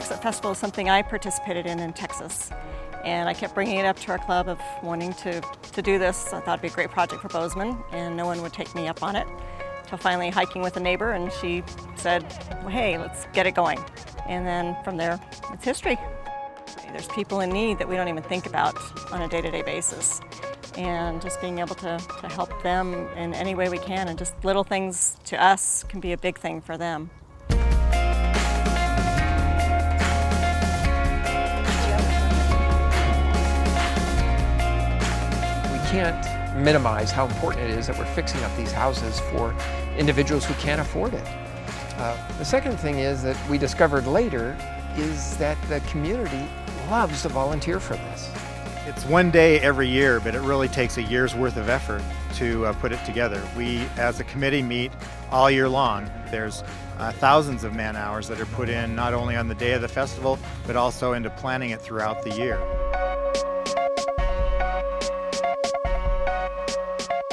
Fix-It Festival is something I participated in Texas. And I kept bringing it up to our club of wanting to do this. I thought it'd be a great project for Bozeman, and no one would take me up on it. Till finally hiking with a neighbor, and she said, well, hey, let's get it going. And then from there, it's history. There's people in need that we don't even think about on a day-to-day basis. And just being able to help them in any way we can, and just little things to us can be a big thing for them. Can't minimize how important it is that we're fixing up these houses for individuals who can't afford it. The second thing is that we discovered later is that the community loves to volunteer for this. It's one day every year, but it really takes a year's worth of effort to put it together. We, as a committee, meet all year long. There's thousands of man-hours that are put in not only on the day of the festival, but also into planning it throughout the year.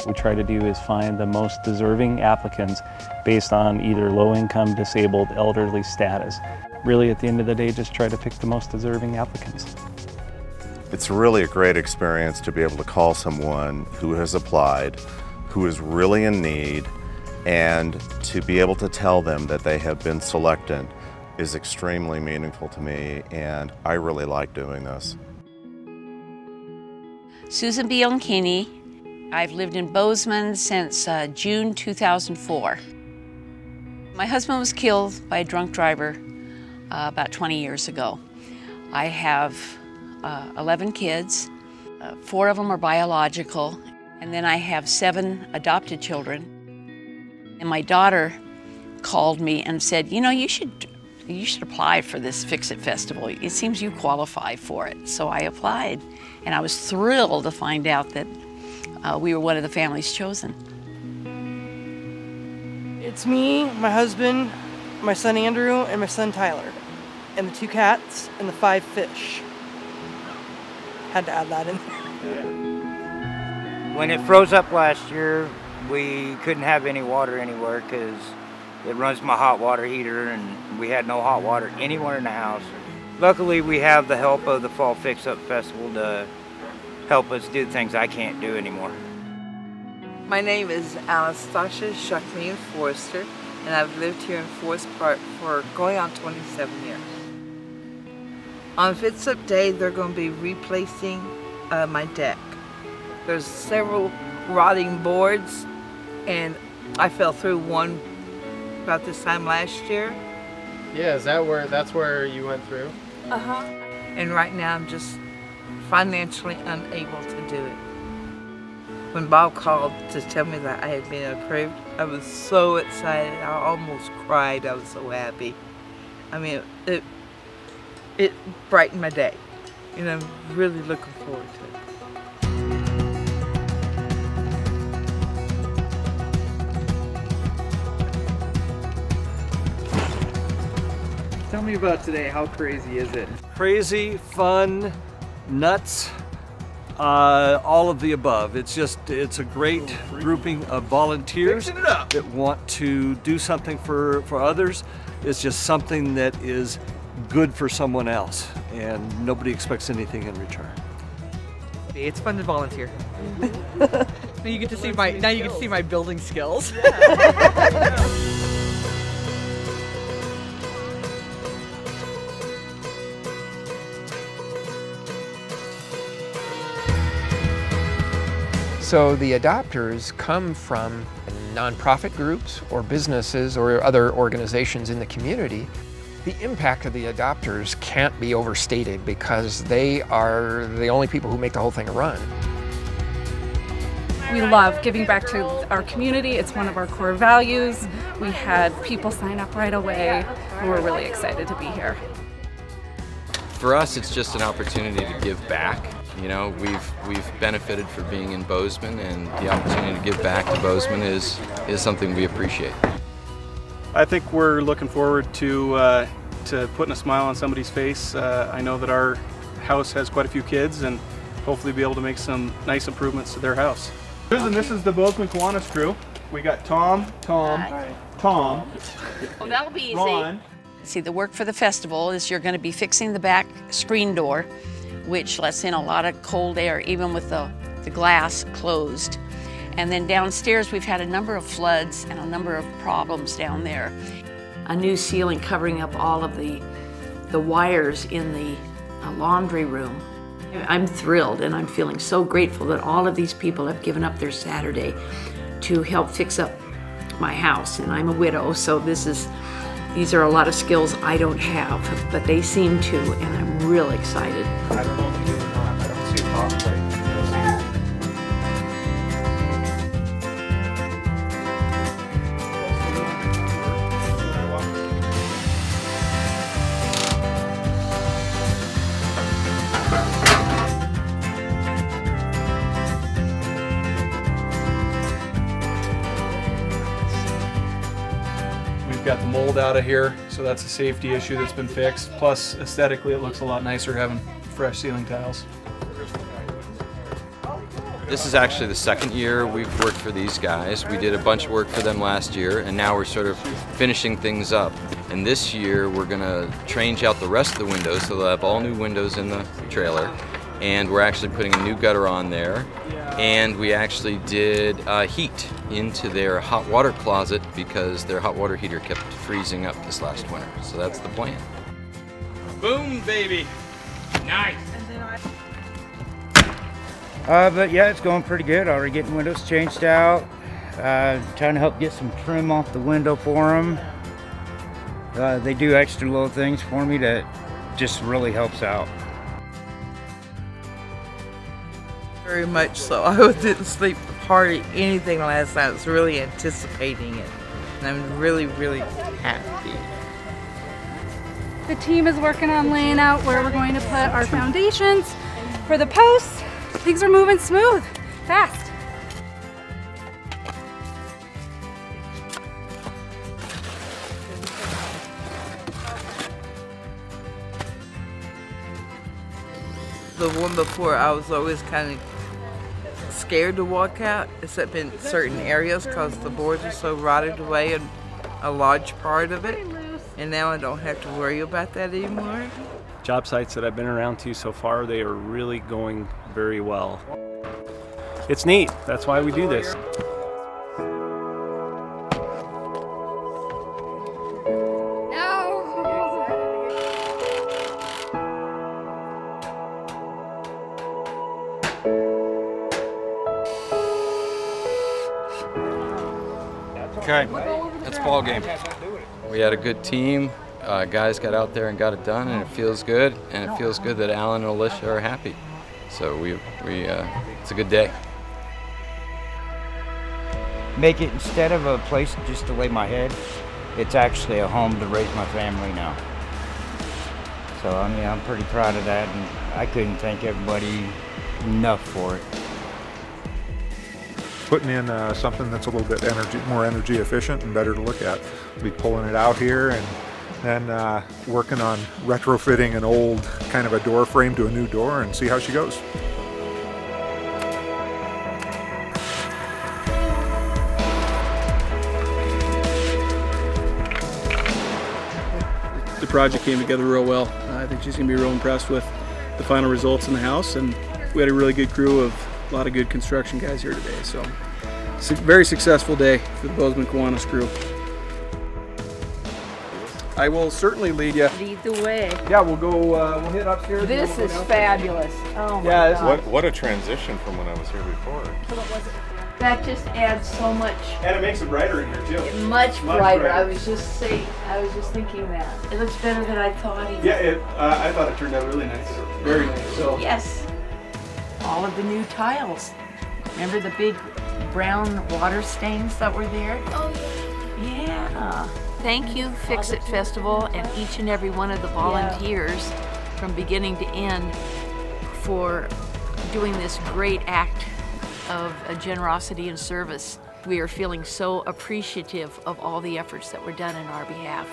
What we try to do is find the most deserving applicants based on either low-income, disabled, elderly status. Really, at the end of the day, just try to pick the most deserving applicants. It's really a great experience to be able to call someone who has applied, who is really in need, and to be able to tell them that they have been selected is extremely meaningful to me, and I really like doing this. Susan Bioncini. I've lived in Bozeman since June 2004. My husband was killed by a drunk driver about 20 years ago. I have 11 kids. 4 of them are biological, and then I have 7 adopted children. And my daughter called me and said, you know, you should apply for this Fix-It Festival. It seems you qualify for it. So I applied, and I was thrilled to find out that we were one of the families chosen. It's me, my husband, my son Andrew, and my son Tyler, and the 2 cats and the 5 fish. Had to add that in there. When it froze up last year, we couldn't have any water anywhere because it runs my hot water heater, and we had no hot water anywhere in the house. Luckily, we have the help of the Fall Fix-Up Festival to help us do things I can't do anymore. My name is Anastasia Shakmin Forrester, and I've lived here in Forest Park for going on 27 years. On Fix-Up Day, they're going to be replacing my deck. There's several rotting boards, and I fell through one about this time last year. Yeah, that's where you went through? Uh-huh. And right now I'm just financially unable to do it. When Bob called to tell me that I had been approved, I was so excited. I almost cried. I was so happy. I mean, it brightened my day, and I'm really looking forward to it. Tell me about today. How crazy is it? Crazy, fun, nuts, all of the above. It's a great grouping of volunteers that want to do something for others. It's just something that is good for someone else, and nobody expects anything in return. It's fun to volunteer. Now you get to see my building skills. So the adopters come from nonprofit groups or businesses or other organizations in the community. The impact of the adopters can't be overstated because they are the only people who make the whole thing run. We love giving back to our community. It's one of our core values. We had people sign up right away, and we're really excited to be here. For us, it's just an opportunity to give back. You know, we've benefited from being in Bozeman, and the opportunity to give back to Bozeman is something we appreciate. I think we're looking forward to putting a smile on somebody's face. I know that our house has quite a few kids, and hopefully be able to make some nice improvements to their house. Susan, this is the Bozeman Kiwanis crew. We got Tom, Well, that'll be easy. Ron, See, the work for the festival is you're going to be fixing the back screen door, which lets in a lot of cold air, even with the glass closed. And then downstairs, we've had a number of floods and a number of problems down there. A new ceiling covering up all of the wires in the laundry room. I'm thrilled, and I'm feeling so grateful that all of these people have given up their Saturday to help fix up my house. And I'm a widow, so these are a lot of skills I don't have, but they seem to, and I'm really excited. I don't know if you do or not. I don't see a problem, right? Got the mold out of here, so that's a safety issue that's been fixed. Plus, aesthetically, it looks a lot nicer having fresh ceiling tiles. This is actually the second year we've worked for these guys. We did a bunch of work for them last year, and now we're sort of finishing things up. And this year, we're gonna change out the rest of the windows, so they'll have all new windows in the trailer. And we're actually putting a new gutter on there. And we actually did heat into their hot water closet because their hot water heater kept freezing up this last winter. So that's the plan. Boom, baby. Nice. But yeah, it's going pretty good. Already getting windows changed out. Trying to help get some trim off the window for them. They do extra little things for me that just really helps out. Very much so. I didn't sleep hardly anything last night. I was really anticipating it. And I'm really, really happy. The team is working on laying out where we're going to put our foundations for the posts. Things are moving smooth, fast. The one before, I was always kind of scared to walk out, except in certain areas because the boards are so rotted away in a large part of it. And now I don't have to worry about that anymore. Job sites that I've been around to so far, they are really going very well. It's neat. That's why we do this. Okay, that's ball game. We had a good team. Guys got out there and got it done, and it feels good. And it feels good that Alan and Alicia are happy. So it's a good day. Make it, instead of a place just to lay my head, it's actually a home to raise my family now. So I mean, I'm pretty proud of that, and I couldn't thank everybody enough for it. Putting in something that's a little bit more energy efficient and better to look at. We'll be pulling it out here and then working on retrofitting an old kind of a door frame to a new door and see how she goes. The project came together real well. I think she's going to be real impressed with the final results in the house, and we had a really good crew of a lot of good construction guys here today. So it's a very successful day for the Bozeman Kiwanis crew. I will certainly lead you. Lead the way. Yeah, we'll go. We'll hit upstairs. This is fabulous. Oh my yeah, God. What a transition from when I was here before. That just adds so much. And it makes it brighter in here too. Much brighter. I was just thinking that. It looks better than I thought. Even. Yeah, I thought it turned out really nice. Very nice. So. Yes. All of the new tiles. Remember the big brown water stains that were there? Oh yeah. Yeah. Thank you, Fix It Festival, and each and every one of the volunteers from beginning to end for doing this great act of generosity and service. We are feeling so appreciative of all the efforts that were done in our behalf.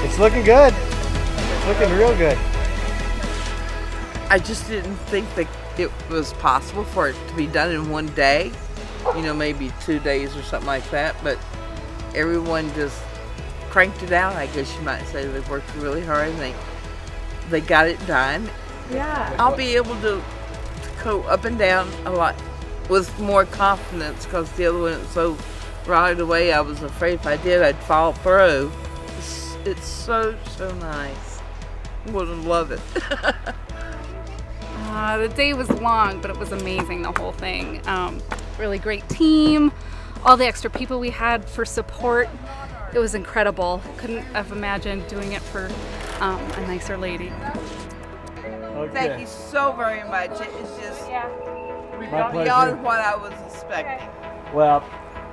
It's looking good. It's looking real good. I just didn't think that it was possible for it to be done in one day. You know, maybe 2 days or something like that, but everyone just cranked it out, I guess you might say. They worked really hard and they got it done. Yeah. I'll be able to go up and down a lot with more confidence, because the other one was so right away, I was afraid if I did, I'd fall through. It's so nice. Would love it. The day was long, but it was amazing, the whole thing. Really great team, all the extra people we had for support. It was incredible. Couldn't have imagined doing it for a nicer lady. Okay. Thank you so very much. It's just My beyond what I was expecting. Well,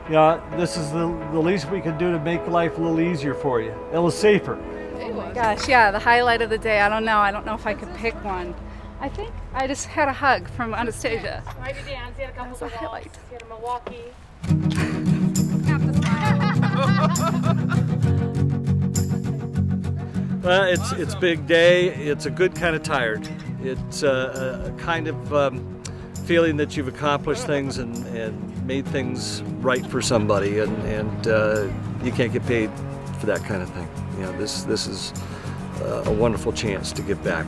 you know, this is the least we can do to make life a little easier for you, a little safer. Oh my gosh, yeah, the highlight of the day. I don't know if I could pick one. I think I just had a hug from Anastasia. That was a highlight. Well, it's big day. It's a good kind of tired. It's a kind of feeling that you've accomplished things and made things right for somebody, and you can't get paid for that kind of thing. You know, this is a wonderful chance to give back,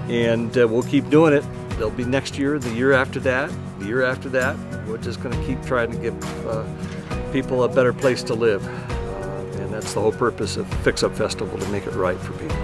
and we'll keep doing it. There'll be next year, the year after that, the year after that. We're just going to keep trying to give people a better place to live, and that's the whole purpose of Fix Up Festival, to make it right for people.